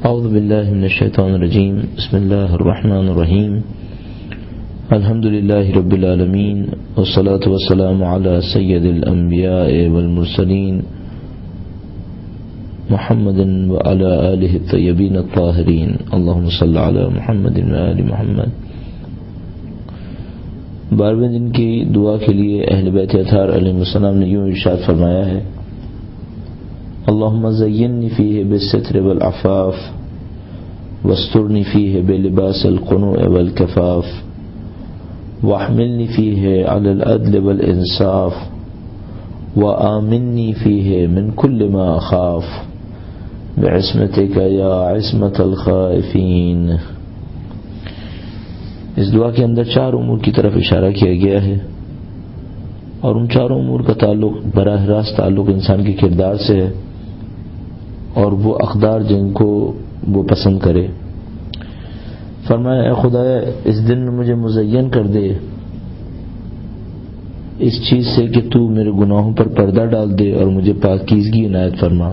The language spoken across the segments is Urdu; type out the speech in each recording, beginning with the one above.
اعوذ باللہ من الشیطان الرجیم بسم اللہ الرحمن الرحیم الحمد للہ رب العالمین والصلاة والسلام علی سید الانبیاء والمرسلین محمد وعلی آلہ الطیبین الطاہرین اللہم صلی علی محمد وآل محمد۔ 12ویں دن کی دعا کے لیے اہل بیت اطہار علیہ السلام نے یوں ارشاد فرمایا ہے: اللهم زينني فيه بالستر والعفاف واسترني فيه بلباس القنوع والكفاف واحملني فيه على العدل والإنصاف وآمنني فيه من كل ما أخاف بعصمتك يا عصمة الخائفين۔ اس دعا کے اندر 4 امور کی طرف اشارہ کیا گیا ہے، اور ان 4 امور کا تعلق براہ راست تعلق انسان کے کردار سے ہے اور وہ اقدار جن کو وہ پسند کرے۔ فرمایا: اے خدایا، اس دن میں مجھے مزین کر دے اس چیز سے کہ تو میرے گناہوں پر پردہ ڈال دے اور مجھے پاکیزگی عنایت فرما۔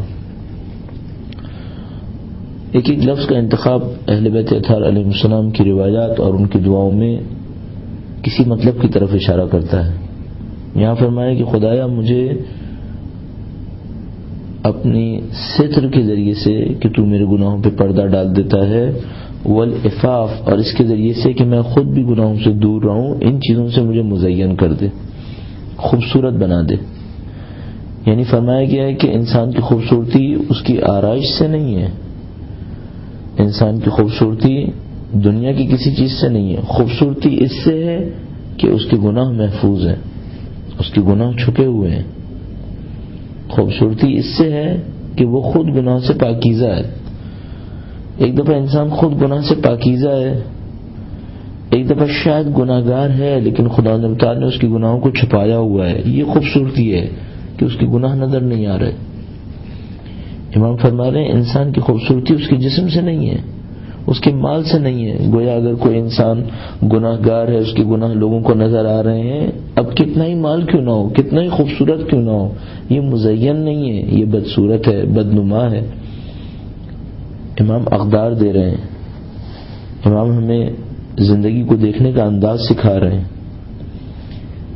ایک ایک لفظ کا انتخاب اہل بیت اطہار علیہ السلام کی روایات اور ان کی دعاؤں میں کسی مطلب کی طرف اشارہ کرتا ہے۔ یہاں فرمایا کہ خدایا، مجھے اپنی ستر کے ذریعے سے کہ تو میرے گناہوں پہ پردہ ڈال دیتا ہے، والعفاف، اور اس کے ذریعے سے کہ میں خود بھی گناہوں سے دور رہوں، ان چیزوں سے مجھے مزین کر دے، خوبصورت بنا دے۔ یعنی فرمایا گیا ہے کہ انسان کی خوبصورتی اس کی آرائش سے نہیں ہے، انسان کی خوبصورتی دنیا کی کسی چیز سے نہیں ہے، خوبصورتی اس سے ہے کہ اس کے گناہ محفوظ ہیں، اس کے گناہ چھپے ہوئے ہیں۔ خوبصورتی اس سے ہے کہ وہ خود گناہ سے پاکیزہ ہے۔ ایک دفعہ انسان خود گناہ سے پاکیزہ ہے، ایک دفعہ شاید گناہگار ہے لیکن خدا تعالیٰ نے اس کے گناہوں کو چھپایا ہوا ہے۔ یہ خوبصورتی ہے کہ اس کے گناہ نظر نہیں آ رہے۔ امام فرما رہے ہیں انسان کی خوبصورتی اس کے جسم سے نہیں ہے، اس کے مال سے نہیں ہے۔ گویا اگر کوئی انسان گناہگار ہے، اس کے گناہ لوگوں کو نظر آ رہے ہیں، اب کتنا ہی مال کیوں نہ ہو، کتنا ہی خوبصورت کیوں نہ ہو، یہ مزین نہیں ہے، یہ بدصورت ہے، بدنما ہے۔ امام اقدار دے رہے ہیں، امام ہمیں زندگی کو دیکھنے کا انداز سکھا رہے ہیں۔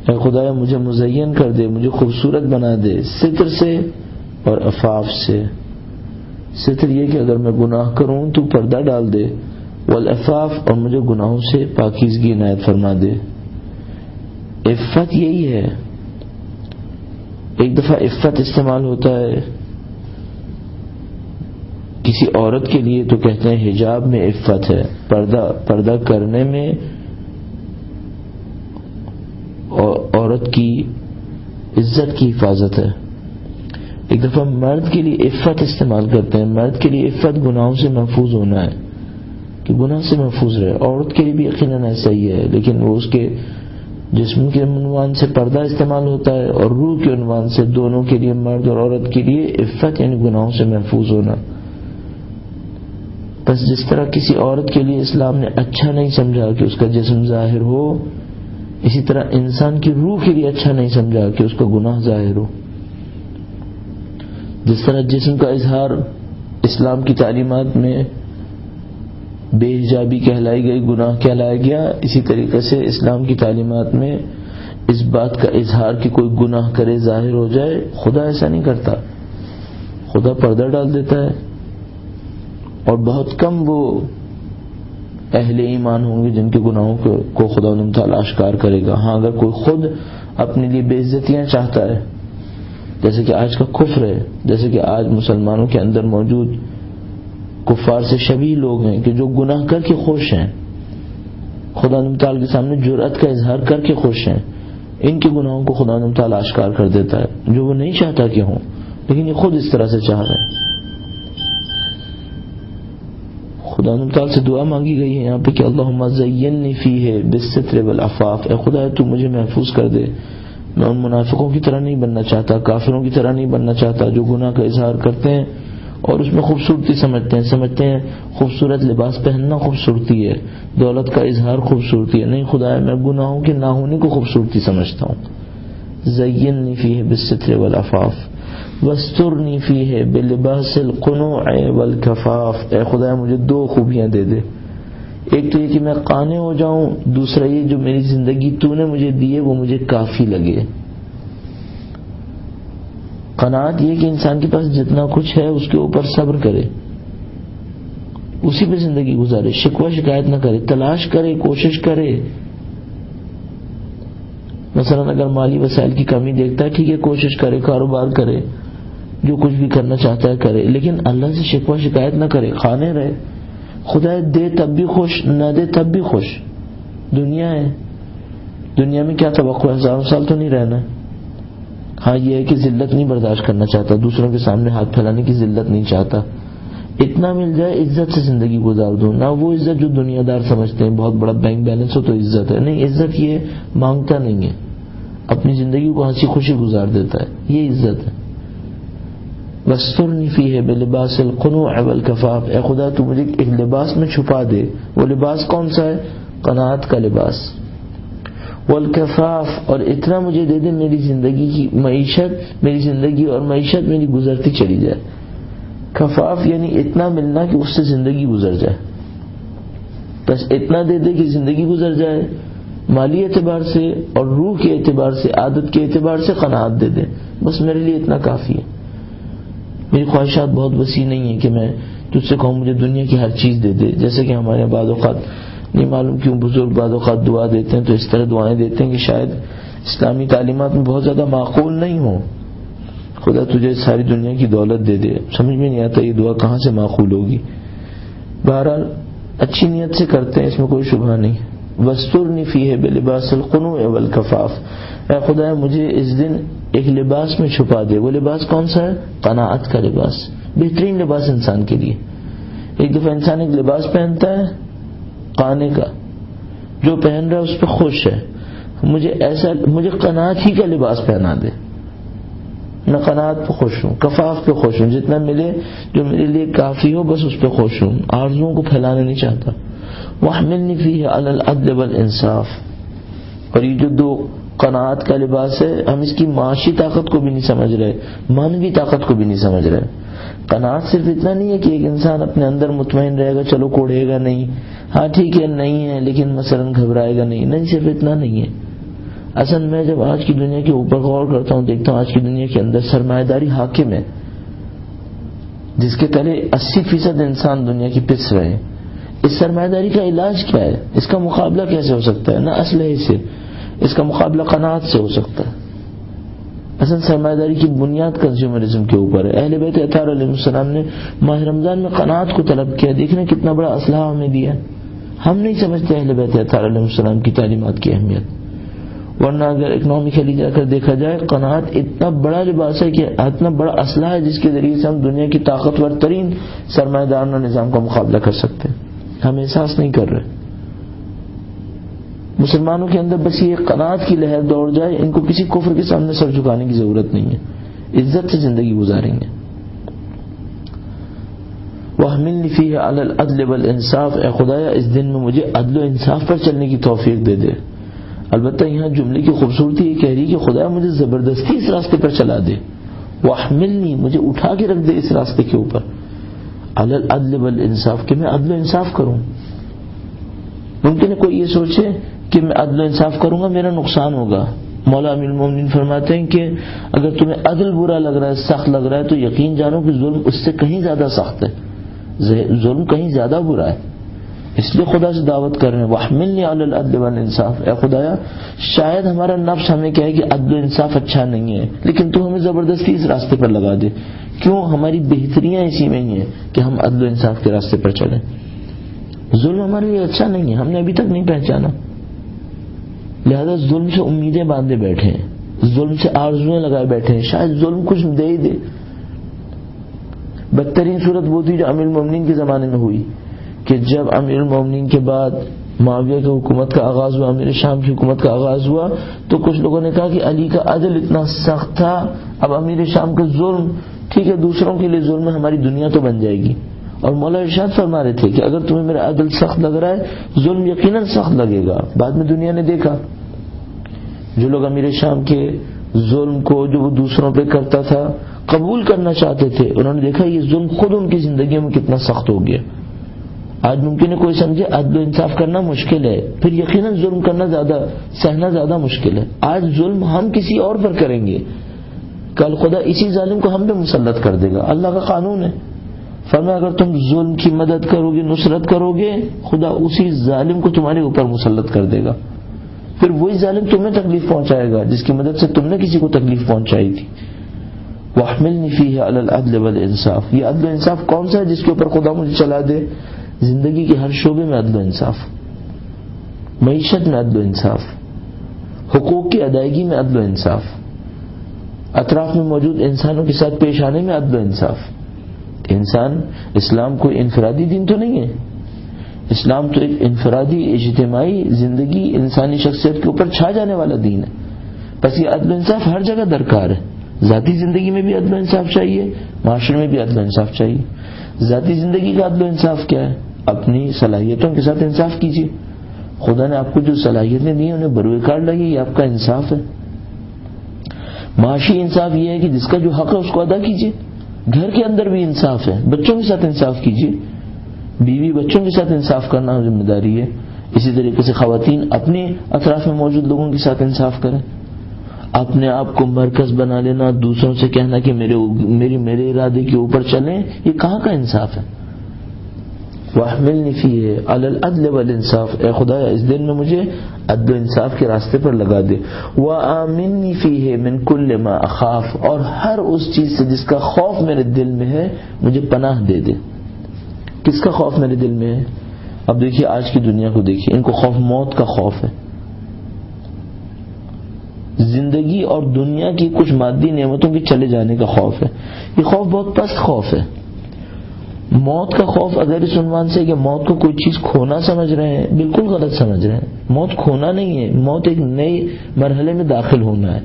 اے خدایا، مجھے مزین کر دے، مجھے خوبصورت بنا دے، ستر سے اور عفاف سے۔ ستر یہ کہ اگر میں گناہ کروں تو پردہ ڈال دے، والعفاف، اور مجھے گناہوں سے پاکیزگی عنایت فرما دے۔ عفت یہی ہے۔ ایک دفعہ عفت استعمال ہوتا ہے کسی عورت کے لیے تو کہتے ہیں حجاب میں عفت ہے، پردہ کرنے میں عورت کی عزت کی حفاظت ہے۔ ایک دفعہ مرد کے لیے عفت استعمال کرتے ہیں، مرد کے لیے عفت گناہوں سے محفوظ ہونا ہے کہ گناہ سے محفوظ رہے۔ عورت کے لیے بھی یقیناً ایسا ہی ہے، لیکن وہ اس کے جسم کے عنوان سے پردہ استعمال ہوتا ہے اور روح کے عنوان سے دونوں کے لیے، مرد اور عورت کے لیے عفت یعنی گناہوں سے محفوظ ہونا۔ بس جس طرح کسی عورت کے لیے اسلام نے اچھا نہیں سمجھا کہ اس کا جسم ظاہر ہو، اسی طرح انسان کی روح کے لیے اچھا نہیں سمجھا کہ اس کا گناہ ظاہر ہو۔ جس طرح جسم کا اظہار اسلام کی تعلیمات میں بے حجابی کہلائی گئی، گناہ کہلایا گیا، اسی طریقے سے اسلام کی تعلیمات میں اس بات کا اظہار کہ کوئی گناہ کرے ظاہر ہو جائے، خدا ایسا نہیں کرتا۔ خدا پردہ ڈال دیتا ہے، اور بہت کم وہ اہل ایمان ہوں گے جن کے گناہوں کو خدا تعالیٰ اشکار کرے گا۔ ہاں، اگر کوئی خود اپنے لیے بے عزتیاں چاہتا ہے، جیسے کہ آج کا کفر ہے، جیسے کہ آج مسلمانوں کے اندر موجود کفار سے شبیہ لوگ ہیں کہ جو گناہ کر کے خوش ہیں، خدا تعالیٰ کے سامنے جرأت کا اظہار کر کے خوش ہیں، ان کے گناہوں کو خدا تعالیٰ اشکار کر دیتا ہے جو وہ نہیں چاہتا کہ ہوں، لیکن یہ خود اس طرح سے چاہ رہے ہیں۔ خدا تعالیٰ سے دعا مانگی گئی ہے یہاں پہ کہ اللہم زیننی فیہ بالستر والعفاف، اے خدا تو مجھے محفوظ کر دے، میں ان منافقوں کی طرح نہیں بننا چاہتا، کافروں کی طرح نہیں بننا چاہتا جو گناہ کا اظہار کرتے ہیں اور اس میں خوبصورتی سمجھتے ہیں خوبصورت لباس پہننا خوبصورتی ہے، دولت کا اظہار خوبصورتی ہے۔ نہیں خدایا، میں گناہوں کے نہ ہونے کو خوبصورتی سمجھتا ہوں۔ زیننی فیہ بالستر والعفاف وَاسْتُرْنِي فِيهِ بِلِبَاسِ الْقُنُوعِ وَالْكَفَافِ، اے خدا مجھے دو خوبیاں دے دے، ایک تو یہ کہ میں قانع ہو جاؤں، دوسرا یہ جو میری زندگی تو نے مجھے دی ہے وہ مجھے کافی لگے۔ قناعت یہ کہ انسان کے پاس جتنا کچھ ہے اس کے اوپر صبر کرے، اسی پہ زندگی گزارے، شکوہ شکایت نہ کرے، تلاش کرے، کوشش کرے۔ مثلا اگر مالی وسائل کی کمی دیکھتا ہے، ٹھیک ہے کوشش کرے، کاروبار کرے، جو کچھ بھی کرنا چاہتا ہے کرے، لیکن اللہ سے شکوہ شکایت نہ کرے، قانع رہے۔ خدا دے تب بھی خوش، نہ دے تب بھی خوش۔ دنیا ہے، دنیا میں کیا توقع ہے، ہزاروں سال تو نہیں رہنا۔ ہاں یہ ہے کہ ذلت نہیں برداشت کرنا چاہتا، دوسروں کے سامنے ہاتھ پھیلانے کی ذلت نہیں چاہتا، اتنا مل جائے عزت سے زندگی گزار دوں، نہ وہ عزت جو دنیا دار سمجھتے ہیں، بہت بڑا بینک بیلنس ہو تو عزت ہے، نہیں، عزت یہ مانگتا نہیں ہے، اپنی زندگی کو ہنسی خوشی گزار دیتا ہے، یہ عزت ہے۔ وَاسْتُرْنِي فِيهِ بِلِبَاسِ الْقُنُوعِ وَالْكَفَافِ، اے خدا تو مجھے ایک لباس میں چھپا دے، وہ لباس کون سا ہے؟ قناعت کا لباس۔ والکفاف، اور اتنا مجھے دے دے میری زندگی کی معیشت، میری زندگی اور معیشت میری گزرتی چلی جائے۔ کفاف یعنی اتنا ملنا کہ اس سے زندگی گزر جائے، بس اتنا دے دے کہ زندگی گزر جائے، مالی اعتبار سے اور روح کے اعتبار سے، عادت کے اعتبار سے قناعت دے دے، بس میرے لیے اتنا کافی ہے۔ میری خواہشات بہت وسیع نہیں ہیں کہ میں تجھ سے کہوں مجھے دنیا کی ہر چیز دے دے، جیسے کہ ہمارے بعض اوقات نہیں معلوم کیوں بزرگ بعض اوقات دعا دیتے ہیں تو اس طرح دعائیں دیتے ہیں کہ شاید اسلامی تعلیمات میں بہت زیادہ معقول نہیں ہوں، خدا تجھے ساری دنیا کی دولت دے دے، سمجھ میں نہیں آتا یہ دعا کہاں سے معقول ہوگی۔ بہرحال اچھی نیت سے کرتے ہیں، اس میں کوئی شبہ نہیں۔ وَاسْتُرْنِي فِيهِ بِلِبَاسِ الْقُنُوعِ وَالْكَفَافِ، اے خدا مجھے اس دن ایک لباس میں چھپا دے، وہ لباس کون سا ہے؟ قناعت کا لباس، بہترین لباس انسان کے لیے۔ ایک دفعہ انسان ایک لباس پہنتا ہے قانع کا، جو پہن رہا ہے اس پہ خوش ہے، مجھے قناعت ہی کا لباس پہنا دے، میں قناعت پہ خوش ہوں، کفاف پہ خوش ہوں، جتنا ملے جو میرے لیے کافی ہو بس اس پہ خوش ہوں، آرزوؤں کو پھیلانا نہیں چاہتا۔ وَاحْمِلْنِي فِيهِ عَلَى الْعَدْلِ وَالْإِنصَافِ، اور یہ جو دو قناعت کا لباس ہے، ہم اس کی معاشی طاقت کو بھی نہیں سمجھ رہے، مانوی طاقت کو بھی نہیں سمجھ رہے۔ قناعت صرف اتنا نہیں ہے کہ ایک انسان اپنے اندر مطمئن رہے گا، چلو کوڑے گا نہیں، ہاں ٹھیک ہے نہیں ہے لیکن مثلا گھبرائے گا نہیں، صرف اتنا نہیں ہے۔ اصل میں جب آج کی دنیا کے اوپر غور کرتا ہوں، دیکھتا ہوں آج کی دنیا کے اندر سرمایہ داری حاکم ہے، جس کے تلے 80% انسان دنیا کی پس رہے ہیں۔ اس سرمایہ داری کا علاج کیا ہے؟ اس کا مقابلہ کیسے ہو سکتا ہے؟ نہ اسلحے سے، اس کا مقابلہ قناعت سے ہو سکتا ہے۔ اصل سرمایہ داری کی بنیاد کنزیومرزم کے اوپر ہے۔ اہل بیت اطہار علیہ السلام نے ماہ رمضان میں قناعت کو طلب کیا، دیکھنا کتنا بڑا اسلحہ ہمیں دیا۔ ہم نہیں سمجھتے اہل بیت اطہار علیہ السلام کی تعلیمات کی اہمیت، ورنہ اگر اکنامکلی جا کر دیکھا جائے قناعت اتنا بڑا لباس ہے کہ اتنا بڑا اسلحہ ہے جس کے ذریعے سے ہم دنیا کی طاقتور ترین سرمایہ دارانہ نظام کا مقابلہ کر سکتے ہیں۔ ہم احساس نہیں کر رہے۔ مسلمانوں کے اندر بس یہ قناعت کی لہر دوڑ جائے، ان کو کسی کفر کے سامنے سر جھکانے کی ضرورت نہیں ہے، عزت سے زندگی گزاریں گے۔ وَاحْمِلْنِي فِيهِ عَلَى الْعَدْلِ وَالْإِنصَافِ، اے خدایا اس دن میں مجھے عدل و انصاف پر چلنے کی توفیق دے دے۔ البتہ یہاں جملے کی خوبصورتی یہ کہہ رہی کہ خدایا مجھے زبردستی اس راستے پر چلا دے، وَاحْمِلْنِي مجھے اٹھا کے رکھ دے اس راستے کے اوپر، عَلَى الْعَدْلِ وَالْإِنصَافِ کہ میں عدل و انصاف کروں۔ ممکن ہے کوئی یہ سوچے کہ میں عدل و انصاف کروں گا میرا نقصان ہوگا۔ مولا امیر المومنین فرماتے ہیں کہ اگر تمہیں عدل برا لگ رہا ہے، سخت لگ رہا ہے، تو یقین جانو کہ ظلم اس سے کہیں زیادہ سخت ہے، ظلم کہیں زیادہ برا ہے، اس لیے خدا سے دعوت کر رہے ہیں وَاحْمِلْنِي عَلَى الْعَدْلِ وَالْإِنصَافِ، اے خدایا شاید ہمارا نفس ہمیں کہے کہ عدل و انصاف اچھا نہیں ہے، لیکن تو ہمیں زبردستی اس راستے پر لگا دے۔ کیوں؟ ہماری بہتریاں اسی میں ہی ہیں کہ ہم عدل و انصاف کے راستے پر چلیں۔ ظلم ہمارے لیے اچھا نہیں ہے، ہم نے ابھی تک نہیں پہچانا، لہذا ظلم سے امیدیں باندھے بیٹھے ہیں، ظلم سے آرزویں لگائے بیٹھے ہیں، شاید ظلم کچھ دے ہی دے۔ بدترین صورت وہ تھی جو امیر المومنین کے زمانے میں ہوئی کہ جب امیر المومنین کے بعد معاویہ کی حکومت کا آغاز ہوا، امیر شام کی حکومت کا آغاز ہوا، تو کچھ لوگوں نے کہا کہ علی کا عدل اتنا سخت تھا، اب امیر شام کا ظلم ٹھیک ہے دوسروں کے لیے ظلم ہے، ہماری دنیا تو بن جائے گی۔ اور مولا ارشاد فرما رہے تھے کہ اگر تمہیں میرا عدل سخت لگ رہا ہے، ظلم یقیناً سخت لگے گا۔ بعد میں دنیا نے دیکھا جو لوگ امیر شام کے ظلم کو جو وہ دوسروں پہ کرتا تھا قبول کرنا چاہتے تھے، انہوں نے دیکھا یہ ظلم خود ان کی زندگیوں میں کتنا سخت ہو گیا۔ آج ممکن ہے کوئی سمجھے عدل و انصاف کرنا مشکل ہے، پھر یقیناً ظلم کرنا سہنا زیادہ مشکل ہے۔ آج ظلم ہم کسی اور پر کریں گے، کل خدا اسی ظالم کو ہم پہ مسلط کر دے گا، اللہ کا قانون ہے۔ فرمایا اگر تم ظلم کی مدد کرو گے، نصرت کرو گے، خدا اسی ظالم کو تمہارے اوپر مسلط کر دے گا، پھر وہی ظالم تمہیں تکلیف پہنچائے گا جس کی مدد سے تم نے کسی کو تکلیف پہنچائی تھی۔ وَاحْمِلْنِي فِيهِ عَلَى الْعَدْلِ وَالْإِنصَافِ، یہ عدل و انصاف کون سا ہے جس کے اوپر خدا مجھے چلا دے؟ زندگی کے ہر شعبے میں عدل و انصاف، معیشت میں عدل و انصاف، حقوق کی ادائیگی میں عدل و انصاف، اطراف میں موجود انسانوں کے ساتھ پیش آنے میں عدل و انصاف۔ انسان، اسلام کوئی انفرادی دین تو نہیں ہے، اسلام تو ایک انفرادی اجتماعی زندگی انسانی شخصیت کے اوپر چھا جانے والا دین ہے، بس یہ عدل و انصاف ہر جگہ درکار ہے۔ ذاتی زندگی میں بھی عدل و انصاف چاہیے، معاشرے میں بھی عدل و انصاف چاہیے۔ ذاتی زندگی کا عدل و انصاف کیا ہے؟ اپنی صلاحیتوں کے ساتھ انصاف کیجیے، خدا نے آپ کو جو صلاحیتیں دی ہیں انہیں بروئے کار لائیے، یہ آپ کا انصاف ہے۔ معاشی انصاف یہ ہے کہ جس کا جو حق ہے اس کو ادا کیجیے، گھر کے اندر بھی انصاف ہے، بچوں کے ساتھ انصاف کیجیے، بیوی بچوں کے ساتھ انصاف کرنا ذمہ داری ہے۔ اسی طریقے سے خواتین اپنے اطراف میں موجود لوگوں کے ساتھ انصاف کریں۔ اپنے آپ کو مرکز بنا لینا، دوسروں سے کہنا کہ میرے ارادے کے اوپر چلیں، یہ کہاں کا انصاف ہے؟ وَاحْمِلْنِي فِيهِ عَلَى الْعَدْلِ وَالْإِنصَافِ، اے خدا اس دن میں مجھے عدل و انصاف کے راستے پر لگا دے۔ وَآمِنِّي فِيهِ مِنْ كُلِّ مَا أَخَافُ، اور ہر اس چیز سے جس کا خوف میرے دل میں ہے مجھے پناہ دے دے۔ کس کا خوف میرے دل میں ہے؟ اب دیکھیے آج کی دنیا کو دیکھیے، ان کو خوف موت کا خوف ہے، زندگی اور دنیا کی کچھ مادی نعمتوں کے چلے جانے کا خوف ہے۔ یہ خوف بہت پست خوف ہے۔ موت کا خوف اگر اس عنوان سے کہ موت کو کوئی چیز کھونا سمجھ رہے ہیں، بالکل غلط سمجھ رہے ہیں۔ موت کھونا نہیں ہے، موت ایک نئے مرحلے میں داخل ہونا ہے۔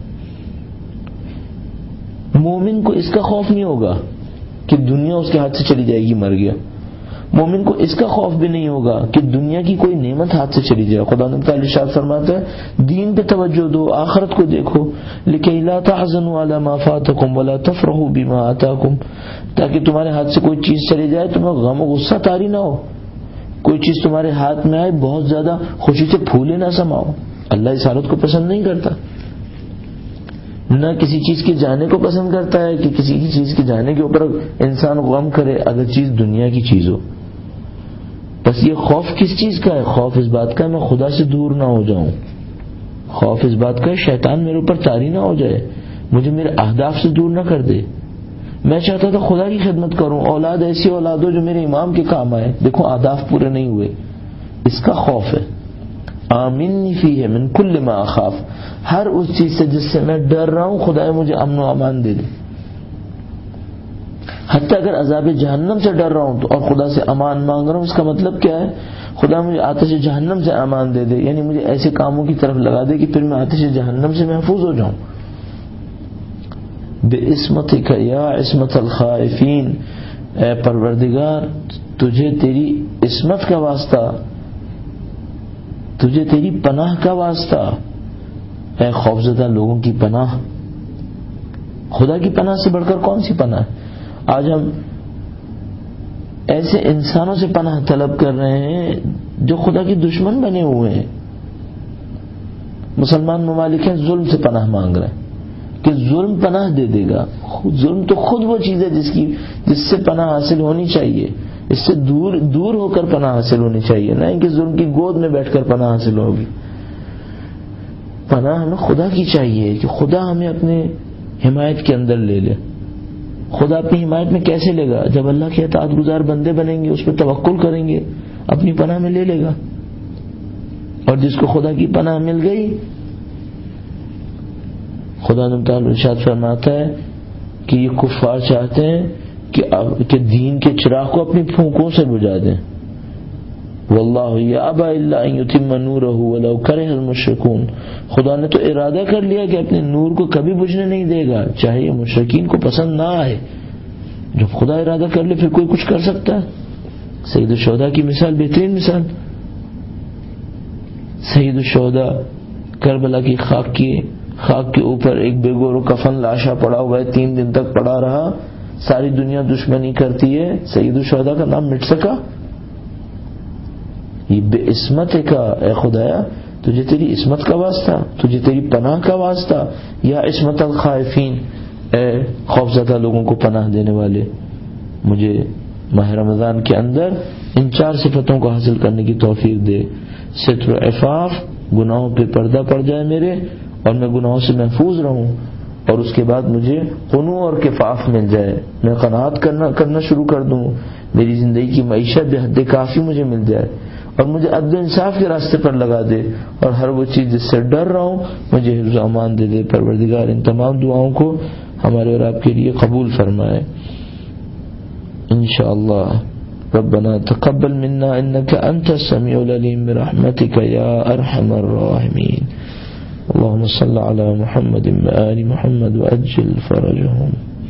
مومن کو اس کا خوف نہیں ہوگا کہ دنیا اس کے ہاتھ سے چلی جائے گی، مر گیا۔ مومن کو اس کا خوف بھی نہیں ہوگا کہ دنیا کی کوئی نعمت ہاتھ سے چلی جائے۔ خدا تعالی ارشاد فرماتا ہے دین پہ توجہ دو، آخرت کو دیکھو، لکھی لا تحزنوا علی ما فاتکم ولا تفرحوا بما آتاکم، تاکہ تمہارے ہاتھ سے کوئی چیز چلی جائے تمہیں غم و غصہ طاری نہ ہو، کوئی چیز تمہارے ہاتھ میں آئے بہت زیادہ خوشی سے پھولے نہ سماؤ۔ اللہ اس حالت کو پسند نہیں کرتا، نہ کسی چیز کے جانے کو پسند کرتا ہے کہ کسی کی چیز کے جانے کے اوپر انسان غم کرے اگر چیز دنیا کی چیز ہو۔ بس یہ خوف کس چیز کا ہے؟ خوف اس بات کا ہے میں خدا سے دور نہ ہو جاؤں، خوف اس بات کا ہے شیطان میرے اوپر طاری نہ ہو جائے، مجھے میرے اہداف سے دور نہ کر دے۔ میں چاہتا تھا خدا کی خدمت کروں، اولاد ایسی اولاد ہو جو میرے امام کے کام آئے، دیکھو اہداف پورے نہیں ہوئے، اس کا خوف ہے۔ آمنی فیہ من کل ما اخاف، ہر اس چیز سے جس سے میں ڈر رہا ہوں خدا مجھے امن و امان دے دے۔ حتیٰ اگر عذاب جہنم سے ڈر رہا ہوں تو اور خدا سے امان مانگ رہا ہوں، اس کا مطلب کیا ہے؟ خدا مجھے آتش جہنم سے امان دے دے، یعنی مجھے ایسے کاموں کی طرف لگا دے کہ پھر میں آتش جہنم سے محفوظ ہو جاؤں۔ بِعِصْمَتِكَ یا عصمت الخائفین، اے پروردگار تجھے تیری عصمت کا واسطہ، تجھے تیری پناہ کا واسطہ، اے خوفزدہ لوگوں کی پناہ۔ خدا کی پناہ سے بڑھ کر کون سی پناہ ہے؟ آج ہم ایسے انسانوں سے پناہ طلب کر رہے ہیں جو خدا کے دشمن بنے ہوئے ہیں۔ مسلمان ممالک ہیں ظلم سے پناہ مانگ رہے ہیں کہ ظلم پناہ دے دے گا۔ ظلم تو خود وہ چیز ہے جس سے پناہ حاصل ہونی چاہیے، اس سے دور ہو کر پناہ حاصل ہونی چاہیے، نہ کہ ظلم کی گود میں بیٹھ کر پناہ حاصل ہوگی۔ پناہ ہمیں خدا کی چاہیے کہ خدا ہمیں اپنے حمایت کے اندر لے لے۔ خدا اپنی حمایت میں کیسے لے گا؟ جب اللہ کے اطاعت گزار بندے بنیں گے، اس پہ توکل کریں گے، اپنی پناہ میں لے لے گا۔ اور جس کو خدا کی پناہ مل گئی، خدا تعالی ارشاد فرماتا ہے کہ یہ کفار چاہتے ہیں کہ دین کے چراغ کو اپنی پھونکوں سے بجھا دیں۔ واللہ یابی الا ان یتم نورہ ولو کرہ المشرکون، خدا نے تو ارادہ کر لیا کہ اپنے نور کو کبھی بجھنے نہیں دے گا چاہے یہ مشرکین کو پسند نہ آئے۔ جب خدا ارادہ کر لے پھر کوئی کچھ کر سکتا ہے؟ سید الشہداء کی مثال بہترین مثال، سید الشہداء کربلا کی خاک کی خاک کے اوپر ایک بے گور و کفن لاشا پڑا ہوا ہے، 3 دن تک پڑا رہا، ساری دنیا دشمنی کرتی ہے، سید الشہداء کا نام مٹ سکا؟ یہ بے عصمت کا، اے خدایا تجھے تیری عصمت کا واسطہ، تجھے تیری پناہ کا واسطہ، یا عصمت الخائفین، اے خوفزدہ لوگوں کو پناہ دینے والے، مجھے ماہ رمضان کے اندر ان 4 صفتوں کو حاصل کرنے کی توفیق دے۔ ستر و عفاف، گناہوں پہ پردہ پڑ جائے میرے اور میں گناہوں سے محفوظ رہوں، اور اس کے بعد مجھے قنوع اور کفاف مل جائے، میں قناعت کرنا شروع کر دوں، میری زندگی کی معیشت بے حد کافی مجھے مل جائے، اور مجھے عدل انصاف کے راستے پر لگا دے، اور ہر وہ چیز جس سے ڈر رہا ہوں مجھے حفظ و امان دے دے۔ پروردگار ان تمام دعاؤں کو ہمارے اور آپ کے لیے قبول فرمائے انشاءاللہ۔ ربنا تقبل منا انك انت السميع العليم برحمتك يا ارحم الراحمين۔ اللهم صل على محمد وآل محمد وأجل فرجهم۔